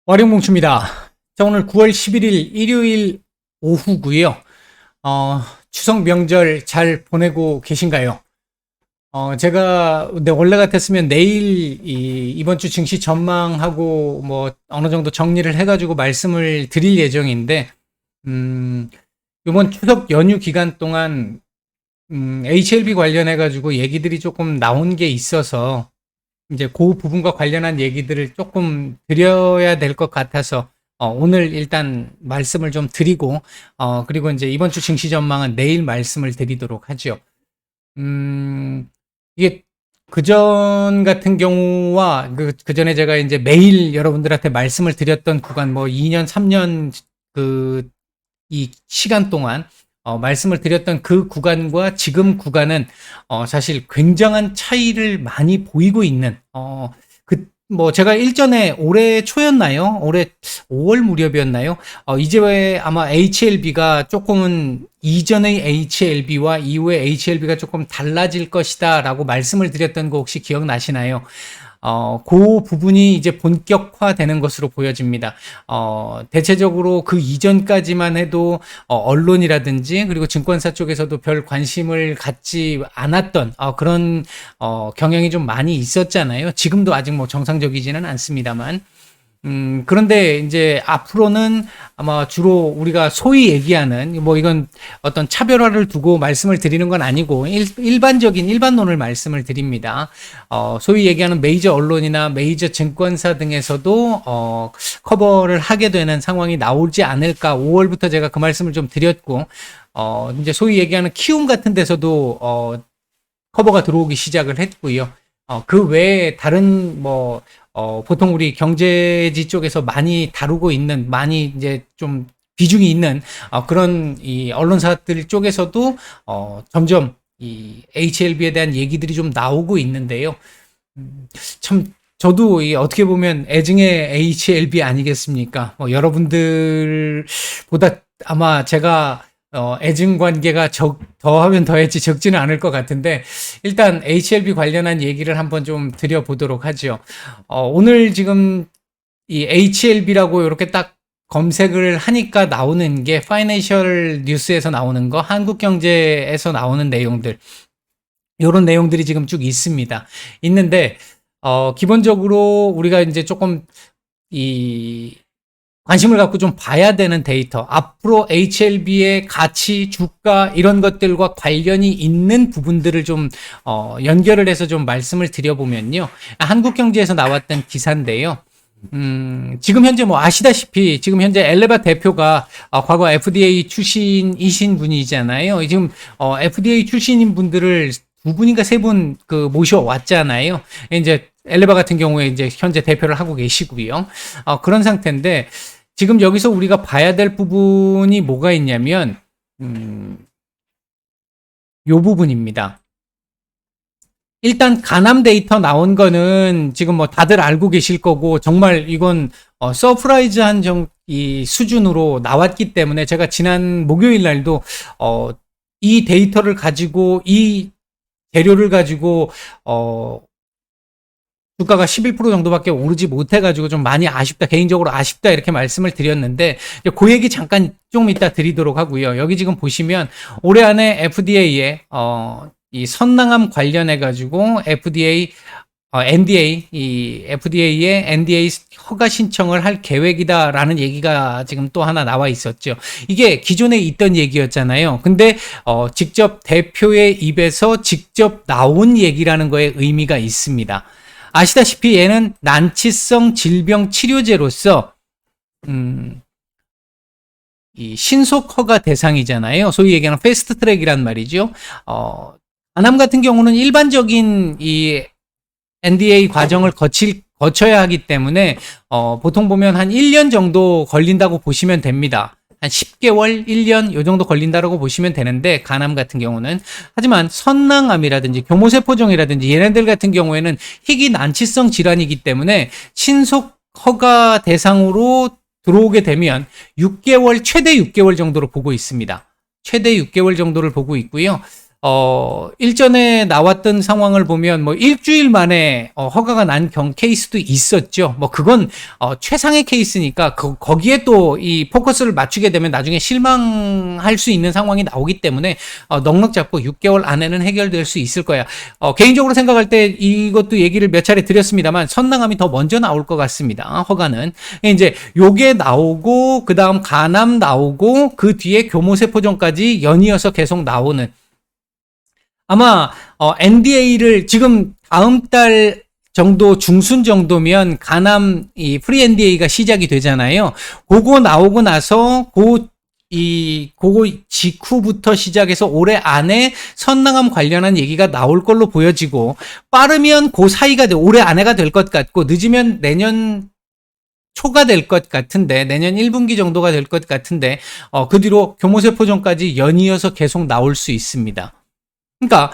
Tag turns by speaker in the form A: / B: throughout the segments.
A: 와룡봉추입니다. 자, 오늘 9월 11일 일요일 오후고요. 추석 명절 잘 보내고 계신가요? 제가 원래 같았으면 내일 이번 주 증시 전망하고 뭐 어느 정도 정리를 해가지고 말씀을 드릴 예정인데, 이번 추석 연휴 기간 동안 HLB 관련해가지고 얘기들이 조금 나온 게 있어서 이제 그 부분과 관련한 얘기들을 조금 드려야 될 것 같아서 오늘 일단 말씀을 좀 드리고 그리고 이제 이번 주 증시 전망은 내일 말씀을 드리도록 하죠. 이게 그전 같은 경우와 그전에 제가 이제 매일 여러분들한테 말씀을 드렸던 구간 뭐 2년, 3년 이 시간 동안 말씀을 드렸던 그 구간과 지금 구간은 사실 굉장한 차이를 많이 보이고 있는 뭐 제가 일전에 올해 초였나요? 올해 5월 무렵이었나요? 이제 아마 HLB가 조금은 이전의 HLB와 이후의 HLB가 조금 달라질 것이다라고 말씀을 드렸던 거 혹시 기억나시나요? 그 부분이 이제 본격화되는 것으로 보여집니다. 대체적으로 그 이전까지만 해도 언론이라든지 그리고 증권사 쪽에서도 별 관심을 갖지 않았던 그런 경향이 좀 많이 있었잖아요. 지금도 아직 뭐 정상적이지는 않습니다만. 그런데 이제 앞으로는 아마 주로 우리가 소위 얘기하는 뭐 이건 어떤 차별화를 두고 말씀을 드리는 건 아니고 일반적인 일반론을 말씀을 드립니다. 소위 얘기하는 메이저 언론이나 메이저 증권사 등에서도 커버를 하게 되는 상황이 나오지 않을까. 5월부터 제가 그 말씀을 좀 드렸고 이제 소위 얘기하는 키움 같은 데서도 커버가 들어오기 시작을 했고요. 그 외에 다른 뭐 보통 우리 경제지 쪽에서 많이 다루고 있는, 많이 이제 좀 비중이 있는, 그런 이 언론사들 쪽에서도, 점점 이 HLB에 대한 얘기들이 좀 나오고 있는데요. 참, 저도 어떻게 보면 애증의 HLB 아니겠습니까? 뭐 여러분들보다 아마 제가 애증 관계가 더하면 더했지 적지는 않을 것 같은데, 일단 HLB 관련한 얘기를 한번 좀 드려보도록 하죠. 오늘 지금 이 HLB라고 이렇게 딱 검색을 하니까 나오는 게 파이낸셜 뉴스에서 나오는 거, 한국경제에서 나오는 내용들, 이런 내용들이 지금 쭉 있습니다. 있는데, 기본적으로 우리가 이제 조금 이 관심을 갖고 좀 봐야 되는 데이터, 앞으로 HLB의 가치, 주가 이런 것들과 관련이 있는 부분들을 좀 연결을 해서 좀 말씀을 드려보면요. 한국경제에서 나왔던 기사인데요. 지금 현재 뭐 아시다시피 지금 현재 엘레바 대표가 과거 FDA 출신이신 분이잖아요. 지금 FDA 출신인 분들을 두 분인가 세 분 모셔왔잖아요. 이제 엘레바 같은 경우에 이제 현재 대표를 하고 계시고요. 그런 상태인데 지금 여기서 우리가 봐야 될 부분이 뭐가 있냐면 요 부분입니다. 일단 가남 데이터 나온 거는 지금 뭐 다들 알고 계실 거고 정말 이건 서프라이즈한 이 수준으로 나왔기 때문에 제가 지난 목요일 날도 이 데이터를 가지고 이 재료를 가지고 주가가 11% 정도밖에 오르지 못해가지고 좀 많이 아쉽다, 개인적으로 아쉽다 이렇게 말씀을 드렸는데 그 얘기 잠깐 좀 이따 드리도록 하고요. 여기 지금 보시면 올해 안에 FDA에 이 선낭암 관련해 가지고 FDA에 NDA 허가 신청을 할 계획이다라는 얘기가 지금 또 하나 나와 있었죠. 이게 기존에 있던 얘기였잖아요. 근데 직접 대표의 입에서 직접 나온 얘기라는 거에 의미가 있습니다. 아시다시피 얘는 난치성 질병 치료제로서 이 신속 허가 대상이잖아요. 소위 얘기하는 패스트 트랙이란 말이죠. 간암 같은 경우는 일반적인 이 NDA 과정을 거쳐야 하기 때문에 보통 보면 한 1년 정도 걸린다고 보시면 됩니다. 한 10개월, 1년 요 정도 걸린다고 보시면 되는데 간암 같은 경우는 하지만 선낭암이라든지 교모세포종이라든지 얘네들 같은 경우에는 희귀 난치성 질환이기 때문에 신속 허가 대상으로 들어오게 되면 6개월, 최대 6개월 정도로 보고 있습니다. 최대 6개월 정도를 보고 있고요. 일전에 나왔던 상황을 보면 뭐 일주일 만에 허가가 난 케이스도 있었죠. 뭐 그건 최상의 케이스니까 거기에 또 이 포커스를 맞추게 되면 나중에 실망할 수 있는 상황이 나오기 때문에 넉넉 잡고 6개월 안에는 해결될 수 있을 거야. 개인적으로 생각할 때 이것도 얘기를 몇 차례 드렸습니다만 선낭암이 더 먼저 나올 것 같습니다. 허가는 이제 요게 나오고 그다음 간암 나오고 그 뒤에 교모세포종까지 연이어서 계속 나오는, 아마 NDA를 지금 다음 달 정도 중순 정도면 간암 이 프리 NDA가 시작이 되잖아요. 그거 나오고 나서 그거 직후부터 시작해서 올해 안에 선낭암 관련한 얘기가 나올 걸로 보여지고, 빠르면 그 사이가 올해 안에가 될 것 같고, 늦으면 내년 초가 될 것 같은데, 내년 1분기 정도가 될 것 같은데, 그 뒤로 교모세포종까지 연이어서 계속 나올 수 있습니다. 그러니까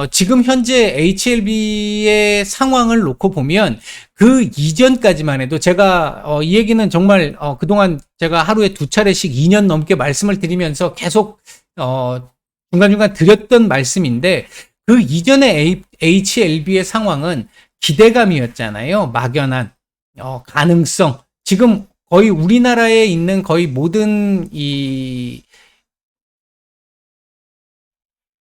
A: 지금 현재 HLB의 상황을 놓고 보면 그 이전까지만 해도 제가 이 얘기는 정말 그동안 제가 하루에 2차례씩 2년 넘게 말씀을 드리면서 계속 중간중간 드렸던 말씀인데, 그 이전에 HLB의 상황은 기대감이었잖아요. 막연한 가능성. 지금 거의 우리나라에 있는 거의 모든 이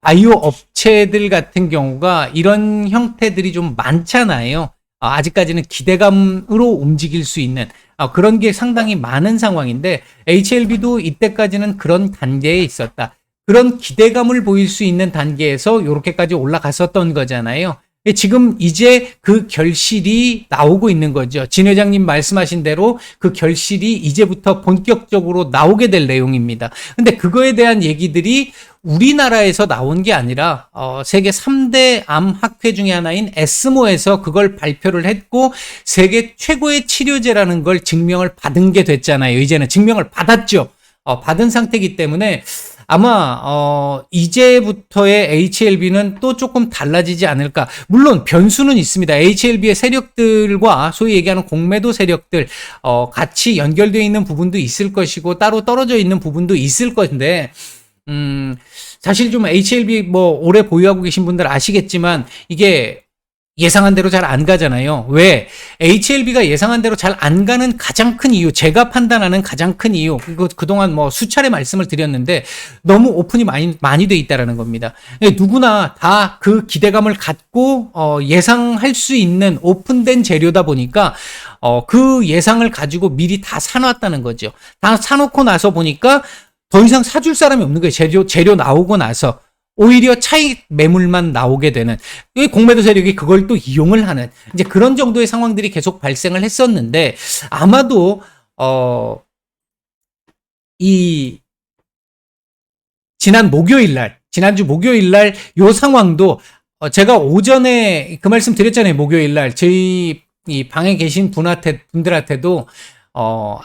A: 바이오 업체들 같은 경우가 이런 형태들이 좀 많잖아요. 아직까지는 기대감으로 움직일 수 있는 그런 게 상당히 많은 상황인데, HLB도 이때까지는 그런 단계에 있었다. 그런 기대감을 보일 수 있는 단계에서 이렇게까지 올라갔었던 거잖아요. 지금 이제 그 결실이 나오고 있는 거죠. 진 회장님 말씀하신 대로 그 결실이 이제부터 본격적으로 나오게 될 내용입니다. 근데 그거에 대한 얘기들이 우리나라에서 나온 게 아니라 세계 3대 암 학회 중에 하나인 에스모에서 그걸 발표를 했고, 세계 최고의 치료제라는 걸 증명을 받은 게 됐잖아요. 이제는 증명을 받았죠. 받은 상태이기 때문에 아마 이제부터의 HLB는 또 조금 달라지지 않을까. 물론 변수는 있습니다. HLB의 세력들과 소위 얘기하는 공매도 세력들 같이 연결되어 있는 부분도 있을 것이고, 따로 떨어져 있는 부분도 있을 건데, 사실 좀 HLB 뭐 오래 보유하고 계신 분들 아시겠지만 이게 예상한 대로 잘 안 가잖아요. 왜? HLB가 예상한 대로 잘 안 가는 가장 큰 이유, 제가 판단하는 가장 큰 이유, 그동안 뭐 수차례 말씀을 드렸는데, 너무 오픈이 많이 돼 있다라는 겁니다. 누구나 다 그 기대감을 갖고 예상할 수 있는 오픈된 재료다 보니까 그 예상을 가지고 미리 다 사놨다는 거죠. 다 사놓고 나서 보니까 더 이상 사줄 사람이 없는 거예요. 재료 나오고 나서. 오히려 차익 매물만 나오게 되는, 공매도 세력이 그걸 또 이용을 하는 이제 그런 정도의 상황들이 계속 발생을 했었는데, 아마도 이 지난주 목요일 날 요 상황도 제가 오전에 그 말씀 드렸잖아요. 목요일 날 저희 이 방에 계신 분들한테도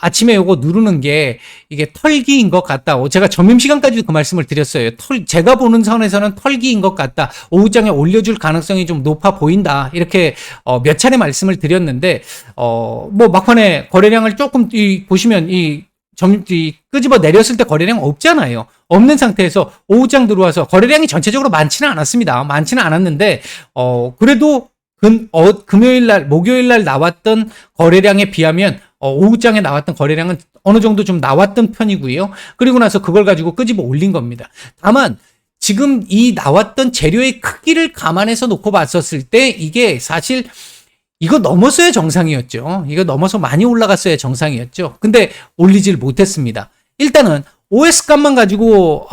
A: 아침에 요거 누르는 게 이게 털기인 것 같다. 제가 점심시간까지도 그 말씀을 드렸어요. 제가 보는 선에서는 털기인 것 같다. 오후장에 올려줄 가능성이 좀 높아 보인다. 이렇게 몇 차례 말씀을 드렸는데, 뭐 막판에 거래량을 조금 보시면 끄집어 내렸을 때 거래량 없잖아요. 없는 상태에서 오후장 들어와서 거래량이 전체적으로 많지는 않았습니다. 많지는 않았는데, 그래도 목요일 날 나왔던 거래량에 비하면 오후장에 나왔던 거래량은 어느 정도 좀 나왔던 편이고요. 그리고 나서 그걸 가지고 끄집어 올린 겁니다. 다만 지금 이 나왔던 재료의 크기를 감안해서 놓고 봤었을 때 이게 사실 이거 넘었어야 정상이었죠. 이거 넘어서 많이 올라갔어야 정상이었죠. 근데 올리질 못했습니다. 일단은 OS 값만 가지고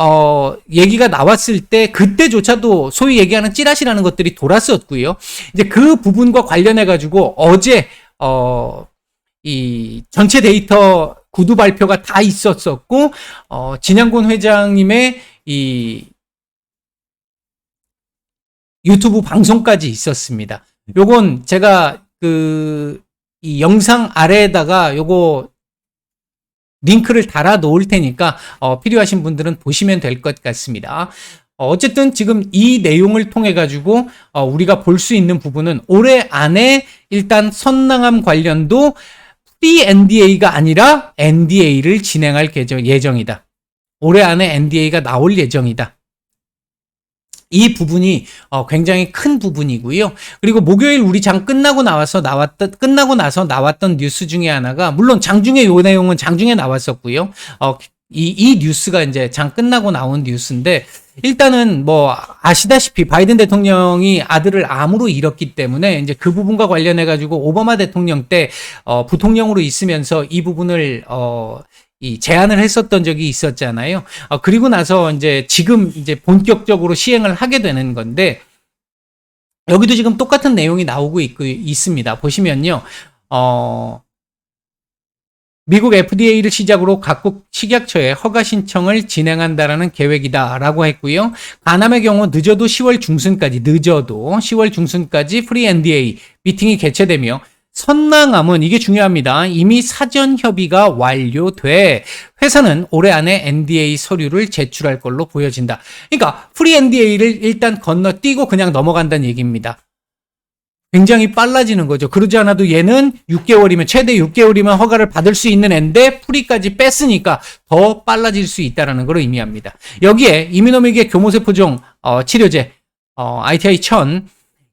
A: 얘기가 나왔을 때 그때조차도 소위 얘기하는 찌라시라는 것들이 돌았었고요. 이제 그 부분과 관련해 가지고 어제 이 전체 데이터 구두 발표가 다 있었었고, 진양곤 회장님의 이 유튜브 방송까지 있었습니다. 요건 제가 이 영상 아래에다가 요거 링크를 달아 놓을 테니까 필요하신 분들은 보시면 될 것 같습니다. 어쨌든 지금 이 내용을 통해 가지고 우리가 볼 수 있는 부분은 올해 안에 일단 선낭암 관련도 pre-NDA가 아니라 NDA를 진행할 예정이다. 올해 안에 NDA가 나올 예정이다. 이 부분이 굉장히 큰 부분이고요. 그리고 목요일 우리 장 끝나고 나서 나왔던 뉴스 중에 하나가, 물론 장중에 요 내용은 장중에 나왔었고요. 이 뉴스가 이제 장 끝나고 나온 뉴스인데, 일단은 뭐 아시다시피 바이든 대통령이 아들을 암으로 잃었기 때문에 이제 그 부분과 관련해 가지고 오바마 대통령 때 부통령으로 있으면서 이 부분을 이 제안을 했었던 적이 있었잖아요. 그리고 나서 이제 지금 이제 본격적으로 시행을 하게 되는 건데, 여기도 지금 똑같은 내용이 나오고 있습니다. 보시면요. 미국 FDA를 시작으로 각국 식약처에 허가 신청을 진행한다라는 계획이다라고 했고요. 가남의 경우 늦어도 10월 중순까지 프리 NDA 미팅이 개최되며, 선낭암은 이게 중요합니다. 이미 사전 협의가 완료돼 회사는 올해 안에 NDA 서류를 제출할 걸로 보여진다. 그러니까 프리 NDA를 일단 건너뛰고 그냥 넘어간다는 얘기입니다. 굉장히 빨라지는 거죠. 그러지 않아도 얘는 6개월이면, 최대 6개월이면 허가를 받을 수 있는 앤데 프리까지 뺐으니까 더 빨라질 수 있다는 걸 의미합니다. 여기에 이민호믹의 교모세포종 치료제 ITI-1000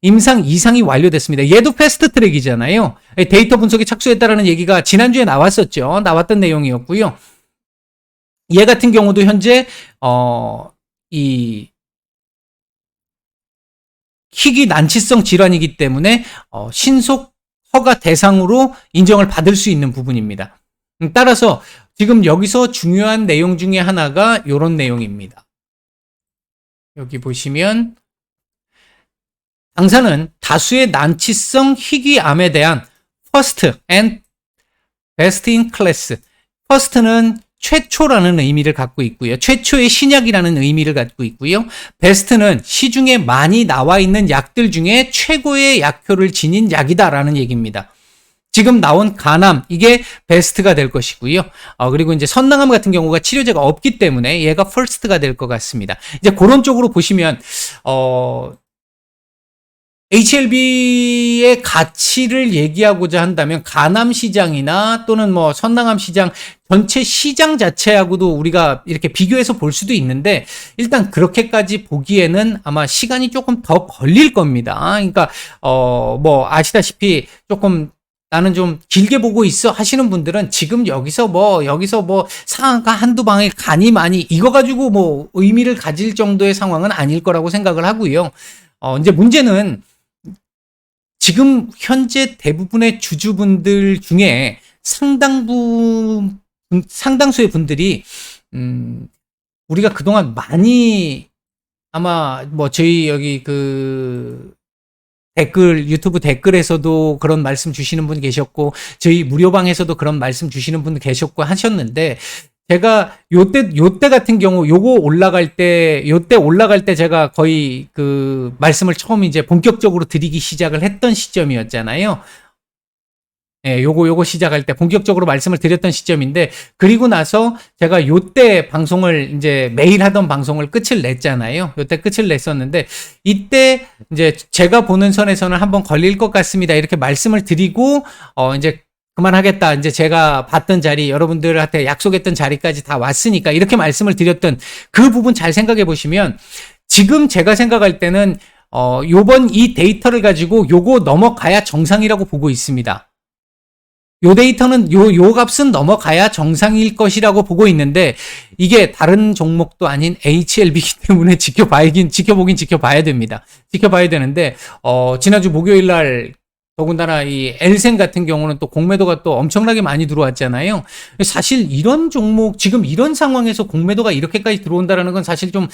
A: 임상 2상이 완료됐습니다. 얘도 패스트 트랙이잖아요. 데이터 분석에 착수했다라는 얘기가 지난주에 나왔던 내용이었고요. 얘 같은 경우도 현재 이 희귀 난치성 질환이기 때문에 신속 허가 대상으로 인정을 받을 수 있는 부분입니다. 따라서 지금 여기서 중요한 내용 중에 하나가 이런 내용입니다. 여기 보시면 당사는 다수의 난치성 희귀암에 대한 first and best in class, first는 최초라는 의미를 갖고 있고요. 최초의 신약이라는 의미를 갖고 있고요. 베스트는 시중에 많이 나와 있는 약들 중에 최고의 약효를 지닌 약이다라는 얘기입니다. 지금 나온 간암, 이게 베스트가 될 것이고요. 그리고 이제 선낭암 같은 경우가 치료제가 없기 때문에 얘가 퍼스트가 될 것 같습니다. 이제 그런 쪽으로 보시면 HLB의 가치를 얘기하고자 한다면 간암 시장이나 또는 뭐 선낭암 시장 전체 시장 자체하고도 우리가 이렇게 비교해서 볼 수도 있는데, 일단 그렇게까지 보기에는 아마 시간이 조금 더 걸릴 겁니다. 그러니까 뭐 아시다시피 조금 나는 좀 길게 보고 있어 하시는 분들은 지금 여기서 뭐 상한가 한두 방에 간이 많이 이거 가지고 뭐 의미를 가질 정도의 상황은 아닐 거라고 생각을 하고요. 이제 문제는 지금 현재 대부분의 주주분들 중에 상당수의 분들이 우리가 그동안 많이 아마 뭐 저희 여기 그 유튜브 댓글에서도 그런 말씀 주시는 분 계셨고, 저희 무료방에서도 그런 말씀 주시는 분 계셨고 하셨는데, 제가 요때 같은 경우 요때 올라갈 때 제가 거의 그 말씀을 처음 이제 본격적으로 드리기 시작을 했던 시점이었잖아요. 예, 요거 시작할 때 본격적으로 말씀을 드렸던 시점인데, 그리고 나서 제가 요때 방송을 이제 매일 하던 방송을 끝을 냈잖아요. 요때 끝을 냈었는데, 이때 이제 제가 보는 선에서는 한번 걸릴 것 같습니다, 이렇게 말씀을 드리고 이제 그만하겠다, 이제 제가 봤던 자리, 여러분들한테 약속했던 자리까지 다 왔으니까 이렇게 말씀을 드렸던 그 부분 잘 생각해 보시면, 지금 제가 생각할 때는 요번 이 데이터를 가지고 요거 넘어가야 정상이라고 보고 있습니다. 요 데이터는 요 값은 넘어가야 정상일 것이라고 보고 있는데, 이게 다른 종목도 아닌 HLB이기 때문에 지켜봐야 됩니다. 지켜봐야 되는데, 지난주 목요일 날 더군다나 이 엘센 같은 경우는 또 공매도가 또 엄청나게 많이 들어왔잖아요. 사실 이런 종목, 지금 이런 상황에서 공매도가 이렇게까지 들어온다라는 건 사실 좀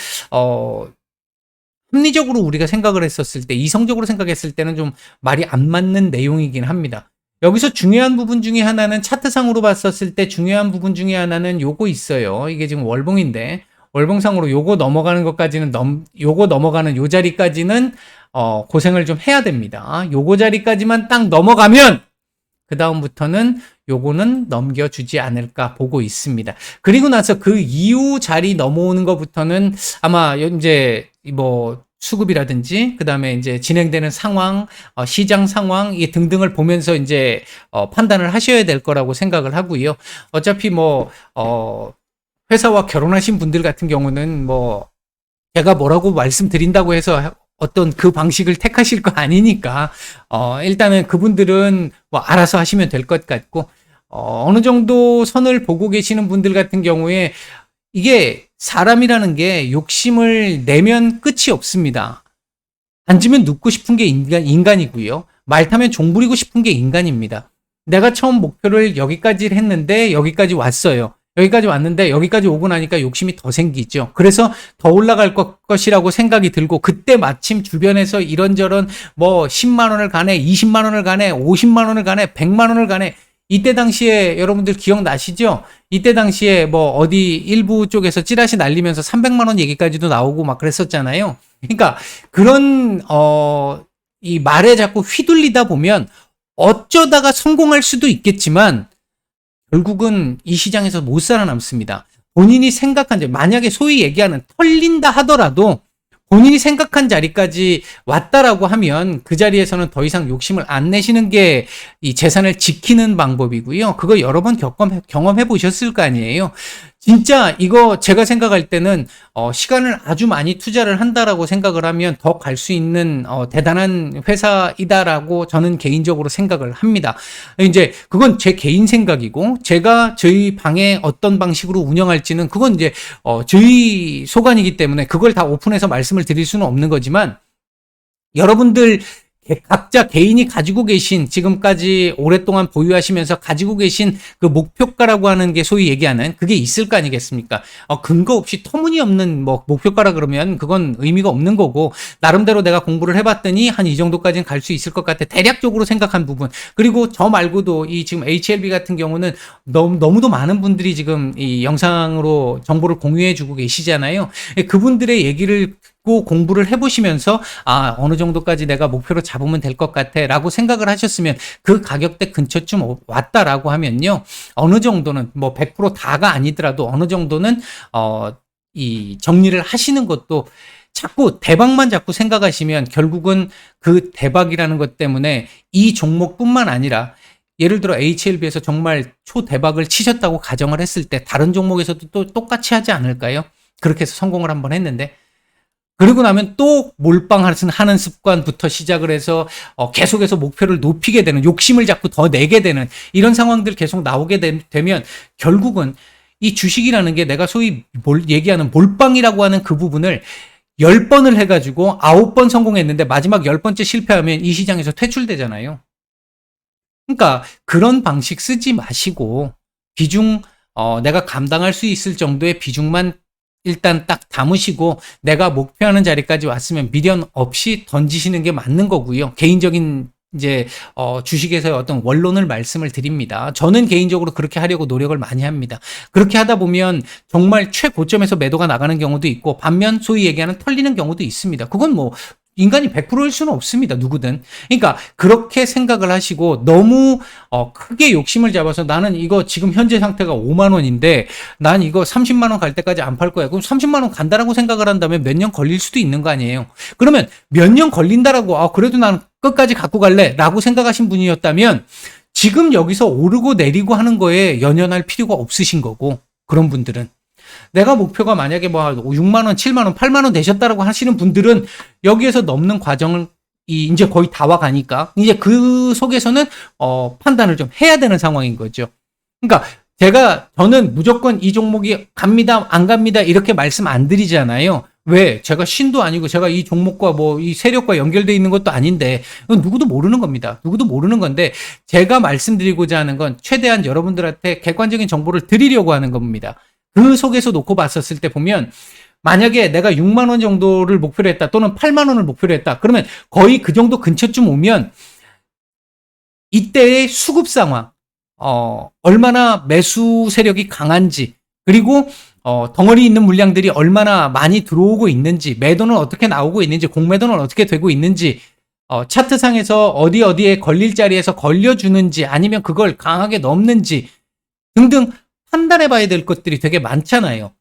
A: 합리적으로 우리가 생각을 했었을 때, 이성적으로 생각했을 때는 좀 말이 안 맞는 내용이긴 합니다. 여기서 중요한 부분 중에 하나는, 차트상으로 봤었을 때 중요한 부분 중에 하나는 요거 있어요. 이게 지금 월봉인데, 월봉상으로 요거 넘어가는 것까지는 요거 넘어가는 요 자리까지는 고생을 좀 해야 됩니다. 요거 자리까지만 딱 넘어가면 그 다음부터는 요거는 넘겨주지 않을까 보고 있습니다. 그리고 나서 그 이후 자리 넘어오는 것부터는 아마 이제 뭐 수급이라든지 그 다음에 이제 진행되는 상황, 시장 상황 이 등등을 보면서 이제 판단을 하셔야 될 거라고 생각을 하고요. 어차피 뭐 회사와 결혼하신 분들 같은 경우는 뭐 제가 뭐라고 말씀드린다고 해서 어떤 그 방식을 택하실 거 아니니까, 일단은 그분들은 뭐 알아서 하시면 될 것 같고, 어느 정도 선을 보고 계시는 분들 같은 경우에 이게 사람이라는 게 욕심을 내면 끝이 없습니다. 앉으면 눕고 싶은 게 인간이고요. 말 타면 종 부리고 싶은 게 인간입니다. 내가 처음 목표를 여기까지 했는데 여기까지 왔어요. 여기까지 왔는데 여기까지 오고 나니까 욕심이 더 생기죠. 그래서 더 올라갈 것이라고 생각이 들고 그때 마침 주변에서 이런저런 뭐 10만 원을 가네, 20만 원을 가네, 50만 원을 가네, 100만 원을 가네. 이때 당시에 여러분들 기억나시죠? 이때 당시에 뭐 어디 일부 쪽에서 찌라시 날리면서 300만 원 얘기까지도 나오고 막 그랬었잖아요. 그러니까 그런 이 말에 자꾸 휘둘리다 보면 어쩌다가 성공할 수도 있겠지만 결국은 이 시장에서 못 살아남습니다. 본인이 생각한 자리, 만약에 소위 얘기하는 털린다 하더라도 본인이 생각한 자리까지 왔다라고 하면 그 자리에서는 더 이상 욕심을 안 내시는 게 이 재산을 지키는 방법이고요. 그거 여러 번 경험해 보셨을 거 아니에요. 진짜 이거 제가 생각할 때는 시간을 아주 많이 투자를 한다라고 생각을 하면 더 갈 수 있는 대단한 회사이다라고 저는 개인적으로 생각을 합니다. 이제 그건 제 개인 생각이고 제가 저희 방에 어떤 방식으로 운영할지는 그건 이제 저희 소관이기 때문에 그걸 다 오픈해서 말씀을 드릴 수는 없는 거지만 여러분들 각자 개인이 가지고 계신 지금까지 오랫동안 보유하시면서 가지고 계신 그 목표가라고 하는 게 소위 얘기하는 그게 있을 거 아니겠습니까? 근거 없이 터무니없는 뭐 목표가라 그러면 그건 의미가 없는 거고 나름대로 내가 공부를 해봤더니 한 이 정도까지는 갈 수 있을 것 같아. 대략적으로 생각한 부분. 그리고 저 말고도 이 지금 HLB 같은 경우는 너무도 많은 분들이 지금 이 영상으로 정보를 공유해주고 계시잖아요. 그분들의 얘기를 공부를 해보시면서 어느 정도까지 내가 목표로 잡으면 될 것 같아 라고 생각을 하셨으면 그 가격대 근처쯤 왔다라고 하면요 어느 정도는 뭐 100% 다가 아니더라도 어느 정도는 이 정리를 하시는 것도 자꾸 대박만 자꾸 생각하시면 결국은 그 대박이라는 것 때문에 이 종목뿐만 아니라 예를 들어 HLB에서 정말 초대박을 치셨다고 가정을 했을 때 다른 종목에서도 또 똑같이 하지 않을까요? 그렇게 해서 성공을 한번 했는데 그러고 나면 또 몰빵하는 습관부터 시작을 해서 계속해서 목표를 높이게 되는 욕심을 자꾸 더 내게 되는 이런 상황들 계속 나오게 되면 결국은 이 주식이라는 게 내가 소위 얘기하는 몰빵이라고 하는 그 부분을 10번을 해가지고 9번 성공했는데 마지막 10번째 실패하면 이 시장에서 퇴출되잖아요. 그러니까 그런 방식 쓰지 마시고 비중 내가 감당할 수 있을 정도의 비중만 일단 딱 담으시고 내가 목표하는 자리까지 왔으면 미련 없이 던지시는 게 맞는 거고요. 개인적인 이제 주식에서의 어떤 원론을 말씀을 드립니다. 저는 개인적으로 그렇게 하려고 노력을 많이 합니다. 그렇게 하다 보면 정말 최고점에서 매도가 나가는 경우도 있고 반면 소위 얘기하는 털리는 경우도 있습니다. 그건 뭐 인간이 100%일 수는 없습니다. 누구든. 그러니까 그렇게 생각을 하시고 너무 크게 욕심을 잡아서 나는 이거 지금 현재 상태가 5만 원인데 난 이거 30만 원 갈 때까지 안 팔 거야. 그럼 30만 원 간다라고 생각을 한다면 몇 년 걸릴 수도 있는 거 아니에요. 그러면 몇 년 걸린다라고 그래도 난 끝까지 갖고 갈래 라고 생각하신 분이었다면 지금 여기서 오르고 내리고 하는 거에 연연할 필요가 없으신 거고 그런 분들은 내가 목표가 만약에 뭐 6만 원, 7만 원, 8만 원 되셨다라고 하시는 분들은 여기에서 넘는 과정을 이제 거의 다 와가니까 이제 그 속에서는 판단을 좀 해야 되는 상황인 거죠. 그러니까 저는 무조건 이 종목이 갑니다, 안 갑니다 이렇게 말씀 안 드리잖아요. 왜? 제가 신도 아니고 제가 이 종목과 뭐 이 세력과 연결되어 있는 것도 아닌데 누구도 모르는 겁니다. 누구도 모르는 건데 제가 말씀드리고자 하는 건 최대한 여러분들한테 객관적인 정보를 드리려고 하는 겁니다. 그 속에서 놓고 봤었을 때 보면 만약에 내가 6만 원 정도를 목표로 했다 또는 8만 원을 목표로 했다 그러면 거의 그 정도 근처쯤 오면 이때의 수급 상황 얼마나 매수 세력이 강한지 그리고 덩어리 있는 물량들이 얼마나 많이 들어오고 있는지 매도는 어떻게 나오고 있는지 공매도는 어떻게 되고 있는지 차트상에서 어디에 걸릴 자리에서 걸려주는지 아니면 그걸 강하게 넘는지 등등 판단해 봐야 될 것들이 되게 많잖아요.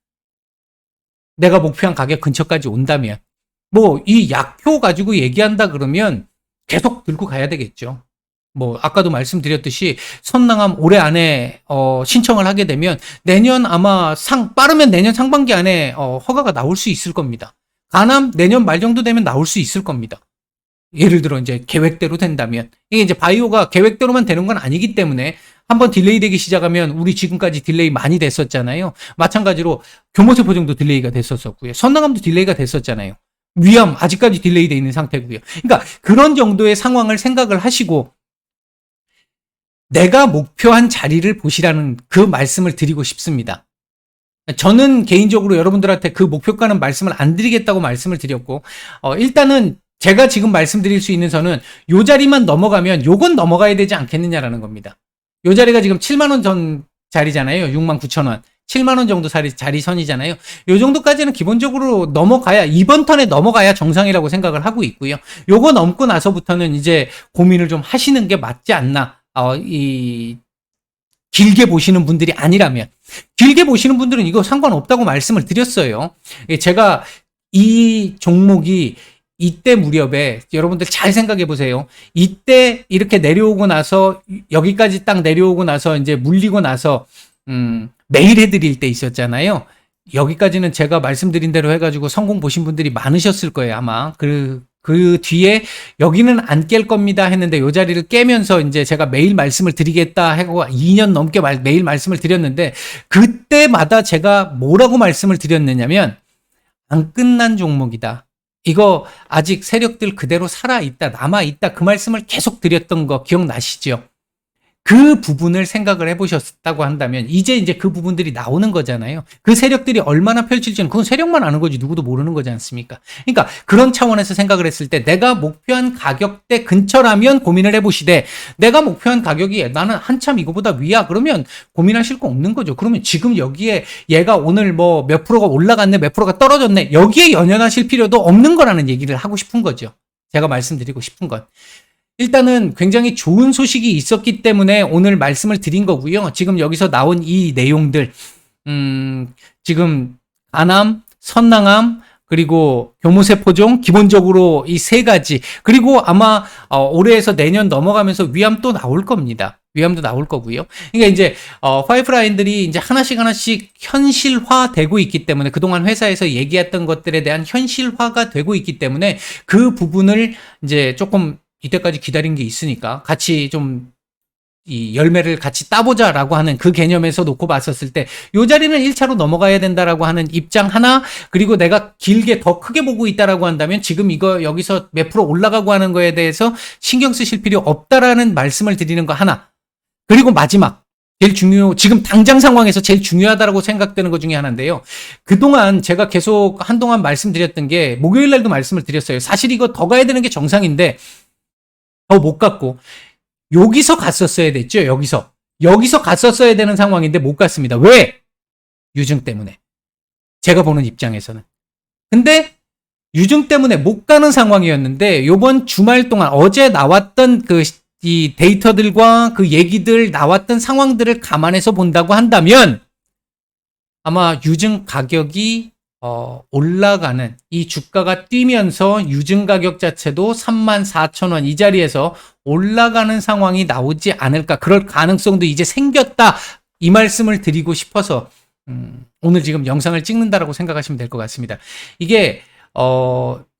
A: 내가 목표한 가격 근처까지 온다면 뭐 이 약효 가지고 얘기한다 그러면 계속 들고 가야 되겠죠. 뭐 아까도 말씀드렸듯이 선낭함 올해 안에 신청을 하게 되면 내년 아마 빠르면 내년 상반기 안에 허가가 나올 수 있을 겁니다. 가남 내년 말 정도 되면 나올 수 있을 겁니다. 예를 들어 이제 계획대로 된다면. 이게 이제 바이오가 계획대로만 되는 건 아니기 때문에 한번 딜레이 되기 시작하면 우리 지금까지 딜레이 많이 됐었잖아요. 마찬가지로 교모세포정도 딜레이가 됐었고요. 선lang암도 딜레이가 됐었잖아요. 위암 아직까지 딜레이 돼 있는 상태고요. 그러니까 그런 정도의 상황을 생각을 하시고 내가 목표한 자리를 보시라는 그 말씀을 드리고 싶습니다. 저는 개인적으로 여러분들한테 그 목표가는 말씀을 안 드리겠다고 말씀을 드렸고 일단은 제가 지금 말씀드릴 수 있는 선은 요 자리만 넘어가면 요건 넘어가야 되지 않겠느냐라는 겁니다. 요 자리가 지금 7만 원 전 자리잖아요. 6만 9천 원. 7만 원 정도 자리 선이잖아요. 요 정도까지는 기본적으로 넘어가야 이번 턴에 넘어가야 정상이라고 생각을 하고 있고요. 요거 넘고 나서부터는 이제 고민을 좀 하시는 게 맞지 않나. 길게 보시는 분들이 아니라면 길게 보시는 분들은 이거 상관없다고 말씀을 드렸어요. 제가 이 종목이 이때 무렵에 여러분들 잘 생각해 보세요. 이때 이렇게 내려오고 나서 여기까지 딱 내려오고 나서 이제 물리고 나서 매일 해드릴 때 있었잖아요. 여기까지는 제가 말씀드린 대로 해가지고 성공 보신 분들이 많으셨을 거예요. 아마 그 뒤에 여기는 안 깰 겁니다 했는데 요 자리를 깨면서 이제 제가 매일 말씀을 드리겠다 하고 2년 넘게 매일 말씀을 드렸는데 그때마다 제가 뭐라고 말씀을 드렸느냐면 안 끝난 종목이다. 이거 아직 세력들 그대로 살아있다, 남아있다 그 말씀을 계속 드렸던 거 기억나시죠? 그 부분을 생각을 해보셨다고 한다면 이제 그 부분들이 나오는 거잖아요. 그 세력들이 얼마나 펼칠지는 그건 세력만 아는 거지 누구도 모르는 거지 않습니까? 그러니까 그런 차원에서 생각을 했을 때 내가 목표한 가격대 근처라면 고민을 해보시되 내가 목표한 가격이 나는 한참 이거보다 위야 그러면 고민하실 거 없는 거죠. 그러면 지금 여기에 얘가 오늘 뭐 몇 프로가 올라갔네 몇 프로가 떨어졌네 여기에 연연하실 필요도 없는 거라는 얘기를 하고 싶은 거죠. 제가 말씀드리고 싶은 건. 일단은 굉장히 좋은 소식이 있었기 때문에 오늘 말씀을 드린 거고요. 지금 여기서 나온 이 내용들, 지금 간암, 선lang암, 그리고 교모세포종 기본적으로 이 세 가지 그리고 아마 올해에서 내년 넘어가면서 위암 또 나올 겁니다. 위암도 나올 거고요. 그러니까 이제 파이프라인들이 이제 하나씩 현실화되고 있기 때문에 그동안 회사에서 얘기했던 것들에 대한 현실화가 되고 있기 때문에 그 부분을 이제 조금 이때까지 기다린 게 있으니까 같이 좀 이 열매를 같이 따보자라고 하는 그 개념에서 놓고 봤었을 때 이 자리는 1차로 넘어가야 된다라고 하는 입장 하나 그리고 내가 길게 더 크게 보고 있다라고 한다면 지금 이거 여기서 몇 프로 올라가고 하는 거에 대해서 신경 쓰실 필요 없다라는 말씀을 드리는 거 하나 그리고 마지막 제일 지금 당장 상황에서 제일 중요하다라고 생각되는 것 중에 하나인데요. 그동안 제가 계속 한동안 말씀드렸던 게 목요일 날도 말씀을 드렸어요. 사실 이거 더 가야 되는 게 정상인데 더 못 갔고 여기서 갔었어야 됐죠. 여기서 갔었어야 되는 상황인데 못 갔습니다. 왜? 유증 때문에. 제가 보는 입장에서는. 근데 유증 때문에 못 가는 상황이었는데 요번 주말 동안 어제 나왔던 이 데이터들과 그 얘기들 나왔던 상황들을 감안해서 본다고 한다면 아마 유증 가격이 올라가는 이 주가가 뛰면서 유증 가격 자체도 34,000원 이 자리에서 올라가는 상황이 나오지 않을까 그럴 가능성도 이제 생겼다 이 말씀을 드리고 싶어서 오늘 지금 영상을 찍는다라고 생각하시면 될 것 같습니다. 이게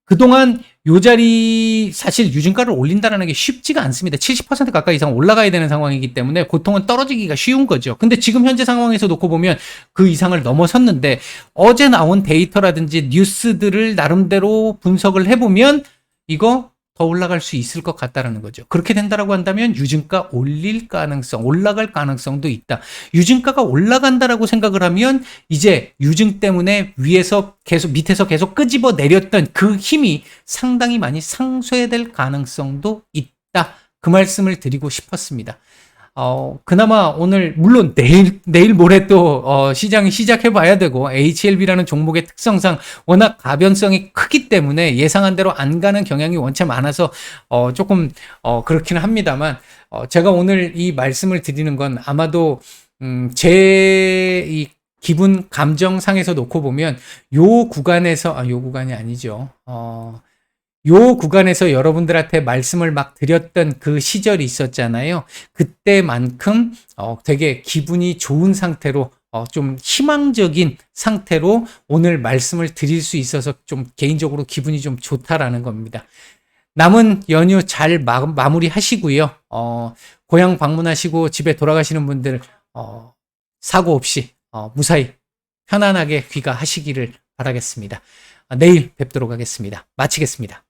A: 그동안 요 자리 사실 유증가를 올린다는 게 쉽지가 않습니다. 70% 가까이 이상 올라가야 되는 상황이기 때문에 보통은 떨어지기가 쉬운 거죠. 근데 지금 현재 상황에서 놓고 보면 그 이상을 넘어섰는데 어제 나온 데이터라든지 뉴스들을 나름대로 분석을 해보면 이거 더 올라갈 수 있을 것 같다라는 거죠. 그렇게 된다라고 한다면 유증가 올라갈 가능성도 있다. 유증가가 올라간다라고 생각을 하면 이제 유증 때문에 밑에서 계속 끄집어 내렸던 그 힘이 상당히 많이 상쇄될 가능성도 있다. 그 말씀을 드리고 싶었습니다. 그나마 오늘 물론 내일 모레 또 시장이 시작해 봐야 되고 HLB라는 종목의 특성상 워낙 가변성이 크기 때문에 예상한 대로 안 가는 경향이 원체 많아서 조금 그렇긴 합니다만 제가 오늘 이 말씀을 드리는 건 아마도 제 이 기분 감정상에서 놓고 보면 요 구간에서 요 구간이 아니죠. 요 구간에서 여러분들한테 말씀을 막 드렸던 그 시절이 있었잖아요. 그때만큼 되게 기분이 좋은 상태로 좀 희망적인 상태로 오늘 말씀을 드릴 수 있어서 좀 개인적으로 기분이 좀 좋다라는 겁니다. 남은 연휴 잘 마무리 하시고요. 고향 방문하시고 집에 돌아가시는 분들, 사고 없이, 무사히 편안하게 귀가하시기를 바라겠습니다. 내일 뵙도록 하겠습니다. 마치겠습니다.